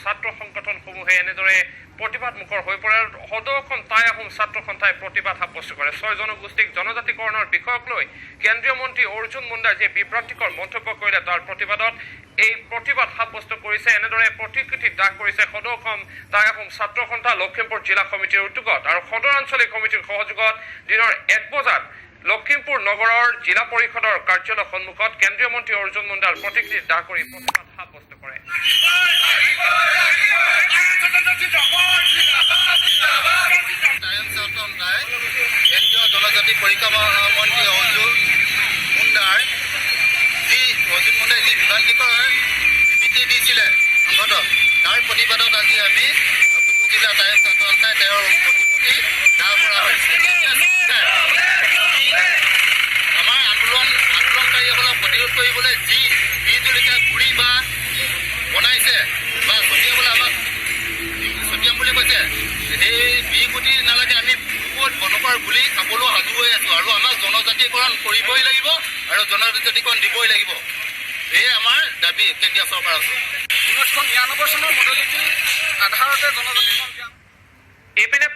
ছাত্ৰ সংগঠনসমূহে এনেদৰে প্ৰতিবাদ মুখৰ হৈ পৰে। সদৌ অসম টাই আহোম ছাত্ৰ সন্থাই প্ৰতিবাদ সাব্যস্ত কৰে। 6 জনগোষ্ঠীক জনজাতিকৰণৰ বিষয়ক লৈ কেন্দ্ৰীয় মন্ত্ৰী অৰ্জুন মুণ্ডাই যে বিভ্ৰান্তিকৰ মন্তব্য কৰিলে তাৰ প্ৰতিবাদত এই প্ৰতিবাদ সাব্যস্ত কৰিছে। এনেদৰে প্ৰতিকৃতি দাহ কৰিছে সদৌ অসম টাই আহোম ছাত্ৰ সন্থা লখিমপুৰ জিলা সমিতিৰ উদ্যোগত আৰু সদৰ আঞ্চলিক সমিতিৰ সহযোগত দিনৰ 1 বজাত লখিমপুৰ নগৰৰ জিলা পৰিষদৰ কাৰ্যালয় সন্মুখত কেন্দ্ৰীয় মন্ত্ৰী অৰ্জুন মুণ্ডাৰ প্ৰতিকৃতি দাহ কৰি প্ৰতিবাদ সাব্যস্ত কৰে। কেন্দ্ৰীয় জনজাতি পৰিক্ৰমা মন্ত্ৰী অৰ্জুন মুণ্ডাই যি বিভ্ৰান্তিকৰ বিবৃতি দিছিলে সংগঠন তাৰ প্ৰতিবাদত আজি আমি জিলা টাইম ছাত্ৰ সন্থাই তেওঁৰ প্ৰতিমূৰ্তি দাহ কৰা হৈছে। আমাৰ আন্দোলনকাৰীসকলক প্ৰতিৰোধ কৰিবলৈ যি জলকীয়া গুৰি বা বনাইছে বা ছটিয়াবলৈ আমাক ছটিয়াম বুলি কৈছে, সেই বিগুটি নালাগে আমি বহুত বনকৰ বুলি খাবলৈ সাজু হৈ আছো আৰু আমাক জনজাতিকৰণ কৰিবই লাগিব আৰু জনজাতিকৰণ দিবই লাগিব। এয়ে আমাৰ দাবী কেন্দ্ৰীয় চৰকাৰৰ আছে। 1999 চনৰ মডেলিটি আধাৰতে জনজাতিকৰণ। এইপিনে